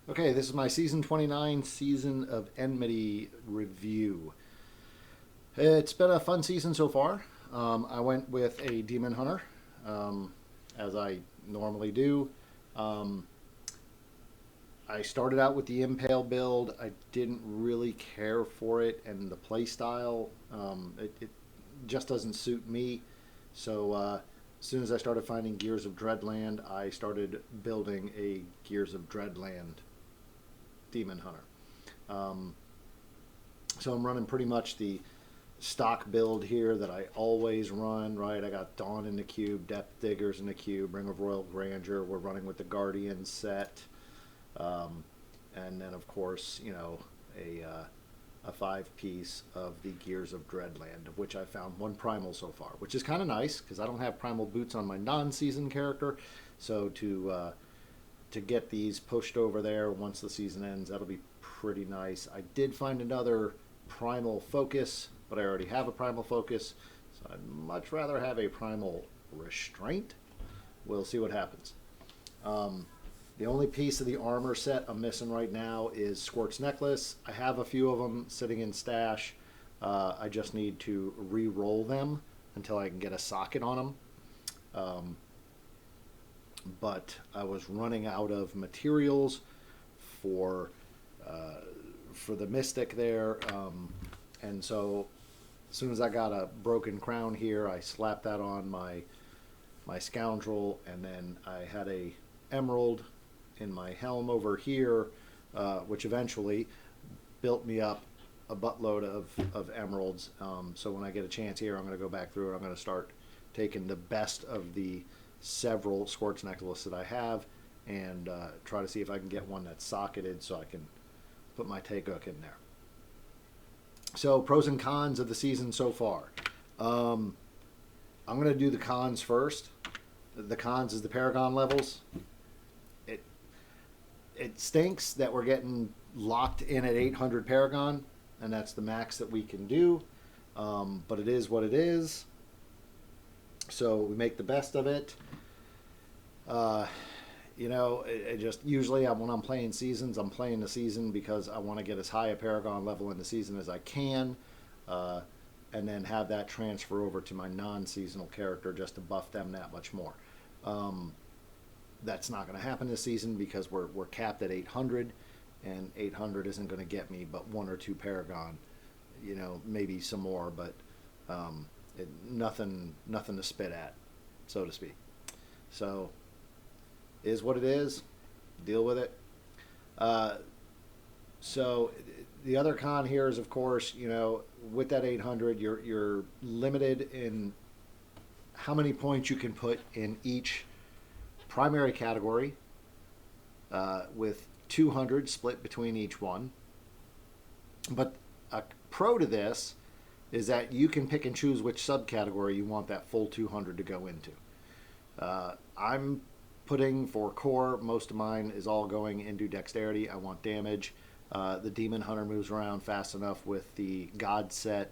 Okay, this is my season 29 season of Enmity review. It's been a fun season so far. I went with a Demon Hunter, as I normally do. Um, I started out with the Impale build. I didn't really care for it, and the playstyle, it just doesn't suit me. So as soon as I started finding Gears of Dreadland, I started building a Gears of Dreadland Demon Hunter. Um, so I'm running pretty much the stock build here that I always run, right? I got Dawn in the cube, Depth Diggers in the cube, Ring of Royal Grandeur. We're running with the Guardian set. Um, and then, of course, a five piece of the Gears of Dreadland, of which I found one primal so far, which is kind of nice because I don't have primal boots on my non-season character. So to get these pushed over there once the season ends, that'll be pretty nice. I did find another primal focus, but I already have a primal focus, so I'd much rather have a primal restraint. We'll see what happens. The only piece of the armor set I'm missing right now is Squirt's necklace. I have a few of them sitting in stash. I just need to re-roll them until I can get a socket on them. Um, but I was running out of materials for uh, for the Mystic there, and so as soon as I got a broken crown here, I slapped that on my scoundrel, and then I had a emerald in my helm over here, which eventually built me up a buttload of emeralds. So when I get a chance here, I'm going to go back through it. I'm going to start taking the best of the several Squirt's necklaces that I have and try to see if I can get one that's socketed so I can put my Taegook in there. So pros and cons of the season so far. Um, I'm going to do the cons first. The cons is the Paragon levels. It it stinks that we're getting locked in at 800 Paragon, and that's the max that we can do. But it is what it is. So we make the best of it. Uh, it just usually when I'm playing seasons, I'm playing the season because I want to get as high a Paragon level in the season as I can, uh, and then have that transfer over to my non-seasonal character just to buff them that much more. Um, that's not going to happen this season because we're capped at 800, and 800 isn't going to get me but one or two Paragon, maybe some more, but nothing to spit at, so to speak. So is what it is. Deal with it. Uh, so the other con here is, of course, with that 800, you're limited in how many points you can put in each primary category, with 200 split between each one. But a pro to this is that you can pick and choose which subcategory you want that full 200 to go into. I'm putting for core, most of mine is all going into dexterity. I want damage. The Demon Hunter moves around fast enough with the God set,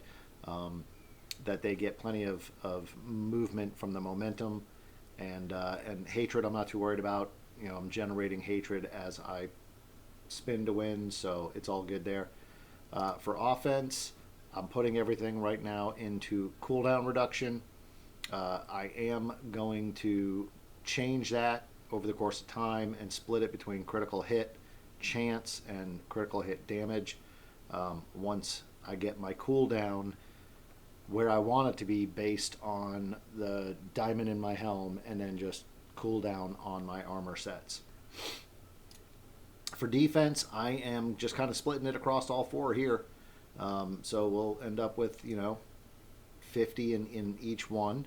that they get plenty of movement from the momentum. And hatred I'm not too worried about. I'm generating hatred as I spin to win, so it's all good there. For offense, I'm putting everything right now into cooldown reduction. I am going to change that over the course of time and split it between critical hit chance and critical hit damage. Once I get my cooldown where I want it to be based on the diamond in my helm, and then just cooldown on my armor sets. For defense, I am just kind of splitting it across all four here. So we'll end up with 50 in each one,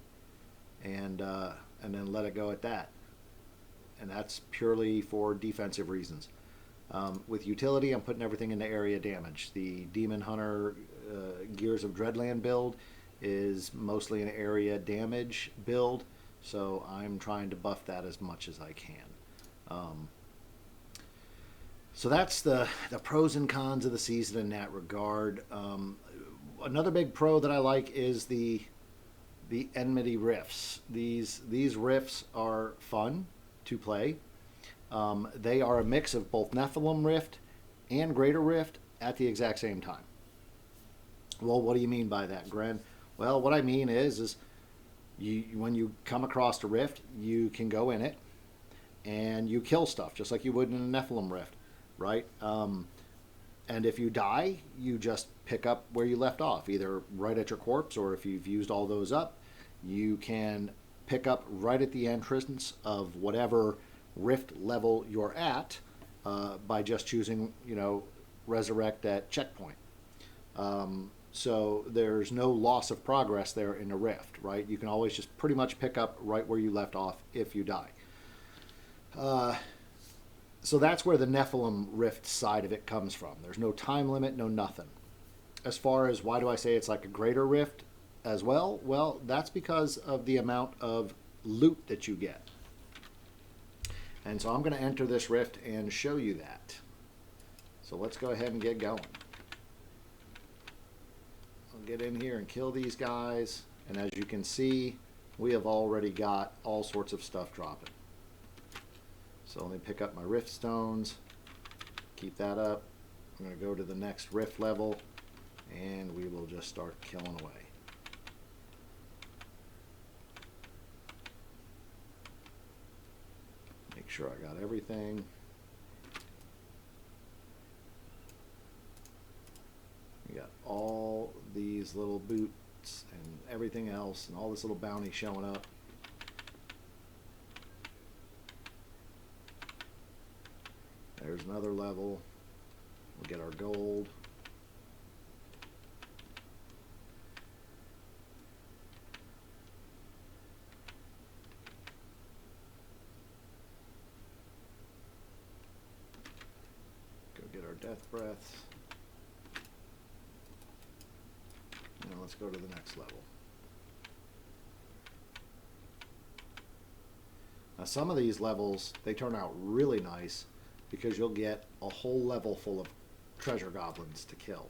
and then let it go at that. And that's purely for defensive reasons. With utility, I'm putting everything into area damage. The Demon Hunter Gears of Dreadland build is mostly an area damage build, so I'm trying to buff that as much as I can. So that's the pros and cons of the season in that regard. Another big pro that I like is the Enmity riffs. These riffs are fun to play. They are a mix of both Nephilim Rift and Greater Rift at the exact same time. Well, what do you mean by that, Gren? Well, what I mean is when you come across a rift, you can go in it and you kill stuff just like you would in a Nephilim Rift, right? And if you die, you just pick up where you left off, either right at your corpse, or if you've used all those up, you can pick up right at the entrance of whatever rift level you're at by just choosing, resurrect at checkpoint. So there's no loss of progress there in a rift, right? You can always just pretty much pick up right where you left off if you die. So that's where the Nephilim Rift side of it comes from. There's no time limit, no nothing. As far as why do I say it's like a greater rift as well? Well, that's because of the amount of loot that you get. And so I'm going to enter this rift and show you that. So let's go ahead and get going. I'll get in here and kill these guys. And as you can see, we have already got all sorts of stuff dropping. So let me pick up my rift stones, keep that up. I'm going to go to the next rift level, and we will just start killing away. Make sure I got everything. We got all these little boots and everything else, and all this little bounty showing up. There's another level. We'll get our gold. Go get our death breaths. Now let's go to the next level. Now some of these levels, they turn out really nice, because you'll get a whole level full of treasure goblins to kill.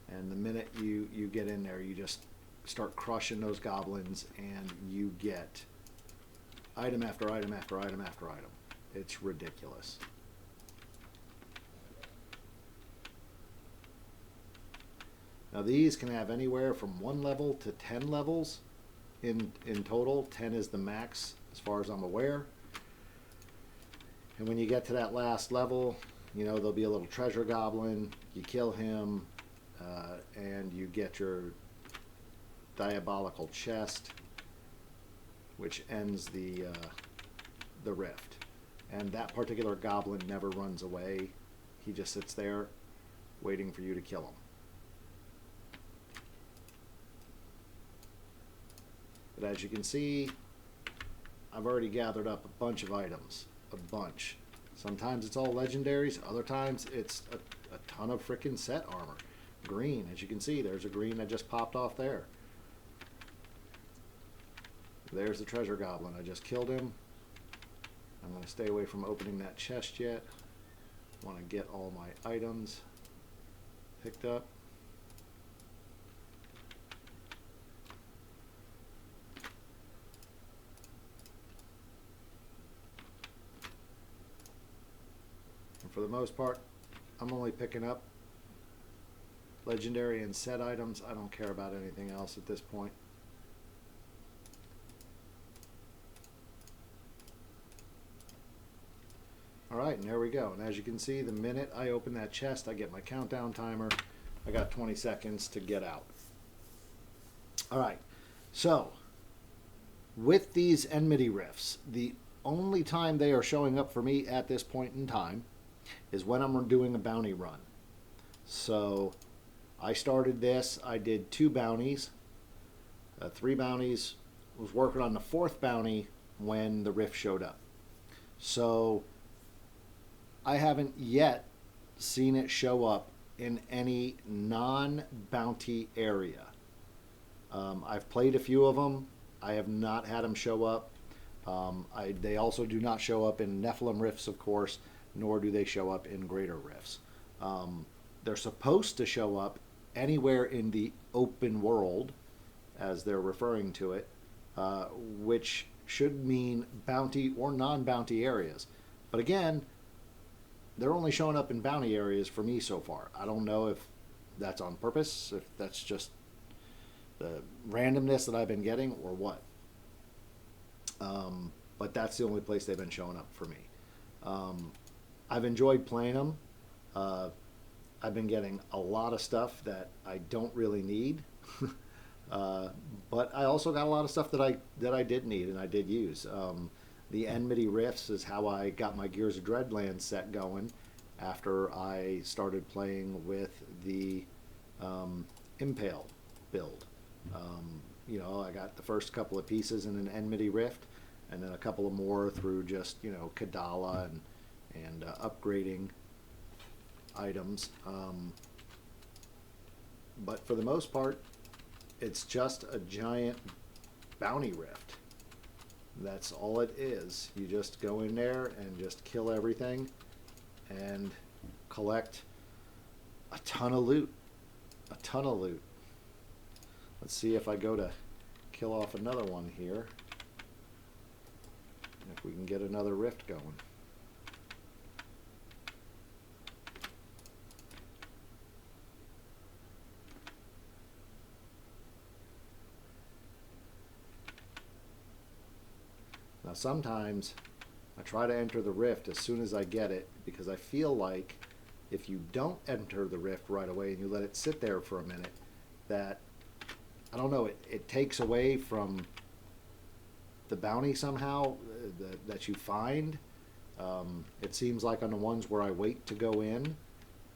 And the minute you get in there, you just start crushing those goblins, and you get item after item after item after item. It's ridiculous. Now these can have anywhere from 1 level to 10 levels in total. 10 is the max as far as I'm aware. And when you get to that last level, there'll be a little treasure goblin. You kill him, and you get your diabolical chest, which ends the rift. And that particular goblin never runs away. He just sits there waiting for you to kill him. But as you can see, I've already gathered up a bunch of items. A bunch. Sometimes it's all legendaries, other times it's a ton of frickin' set armor. Green, as you can see, there's a green that just popped off there. There's the treasure goblin. I just killed him. I'm going to stay away from opening that chest yet. I want to get all my items picked up. For the most part, I'm only picking up legendary and set items. I don't care about anything else at this point. Alright, and there we go. And as you can see, the minute I open that chest, I get my countdown timer. I got 20 seconds to get out. Alright, so with these Enmity rifts, the only time they are showing up for me at this point in time is when I'm doing a bounty run. So I started this, I did 2 bounties, 3 bounties, was working on the 4th bounty when the rift showed up. So I haven't yet seen it show up in any non-bounty area. I've played a few of them. I have not had them show up. They also do not show up in Nephilim rifts, of course, nor do they show up in greater rifts. They're supposed to show up anywhere in the open world, as they're referring to it, which should mean bounty or non-bounty areas. But again, they're only showing up in bounty areas for me so far. I don't know if that's on purpose, if that's just the randomness that I've been getting, or what. But that's the only place they've been showing up for me. I've enjoyed playing them. I've been getting a lot of stuff that I don't really need, but I also got a lot of stuff that I did need and I did use. The Enmity Rifts is how I got my Gears of Dreadland set going after I started playing with the Impale build. I got the first couple of pieces in an Enmity Rift, and then a couple of more through just Kadala and upgrading items. But for the most part, it's just a giant bounty rift. That's all it is. You just go in there and just kill everything and collect a ton of loot. A ton of loot. Let's see if I go to kill off another one here. If we can get another rift going. Now sometimes I try to enter the rift as soon as I get it, because I feel like if you don't enter the rift right away and you let it sit there for a minute, that, I don't know, it takes away from the bounty somehow that you find. It seems like on the ones where I wait to go in,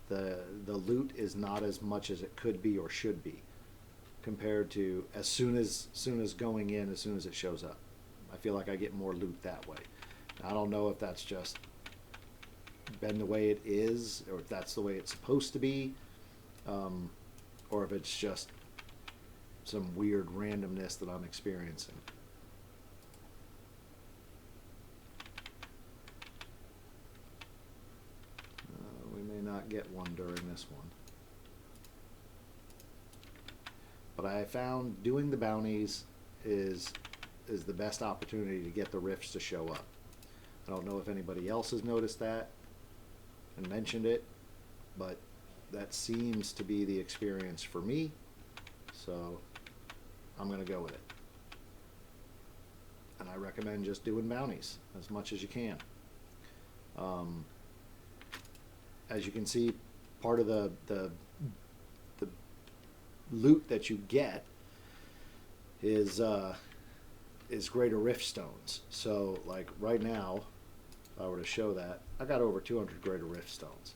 the loot is not as much as it could be or should be, compared to as soon as going in, as soon as it shows up. I feel like I get more loot that way. I don't know if that's just been the way it is, or if that's the way it's supposed to be, or if it's just some weird randomness that I'm experiencing. We may not get one during this one. But I found doing the bounties is the best opportunity to get the rifts to show up. I don't know if anybody else has noticed that and mentioned it, but that seems to be the experience for me, so I'm going to go with it. And I recommend just doing bounties as much as you can. As you can see, part of the loot that you get is greater rift stones. So like right now, if I were to show that, I got over 200 greater rift stones.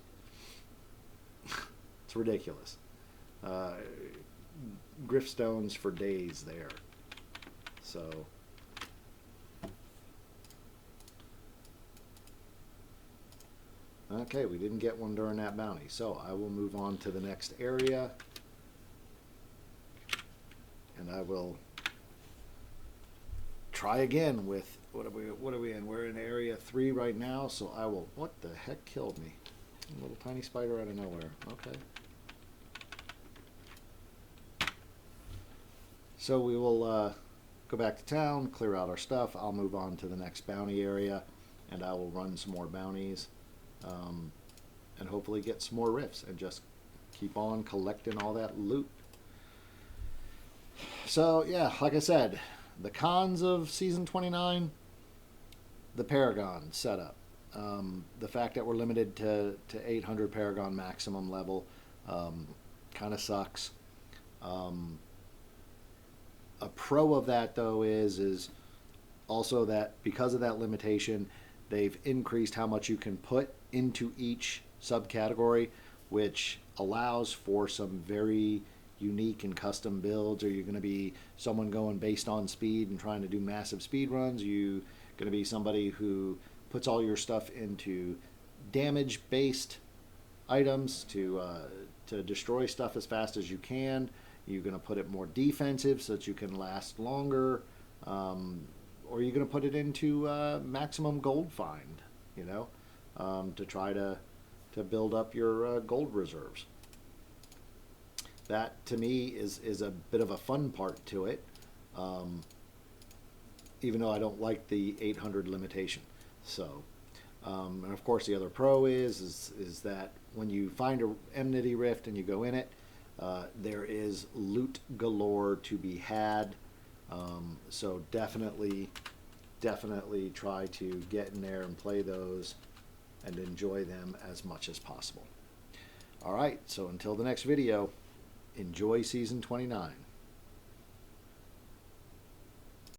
It's ridiculous. Grift stones for days there. So okay, we didn't get one during that bounty, so I will move on to the next area, and I will try again with what are we in? We're in area 3 right now, so I will. What the heck killed me? A little tiny spider out of nowhere. Okay. So we will go back to town, clear out our stuff. I'll move on to the next bounty area, and I will run some more bounties, and hopefully get some more rifts, and just keep on collecting all that loot. So yeah, like I said, the cons of Season 29, the Paragon setup. The fact that we're limited to 800 Paragon maximum level kind of sucks. A pro of that, though, is also that because of that limitation, they've increased how much you can put into each subcategory, which allows for some very unique and custom builds. Are you going to be someone going based on speed and trying to do massive speed runs? Are you going to be somebody who puts all your stuff into damage-based items to destroy stuff as fast as you can? You're going to put it more defensive so that you can last longer, or you're going to put it into maximum gold find, to try to build up your gold reserves. That to me is a bit of a fun part to it, even though I don't like the 800 limitation. So And of course, the other pro is that when you find a Enmity Rift and you go in it, there is loot galore to be had. So definitely try to get in there and play those and enjoy them as much as possible. All right, so until the next video, enjoy Season 29.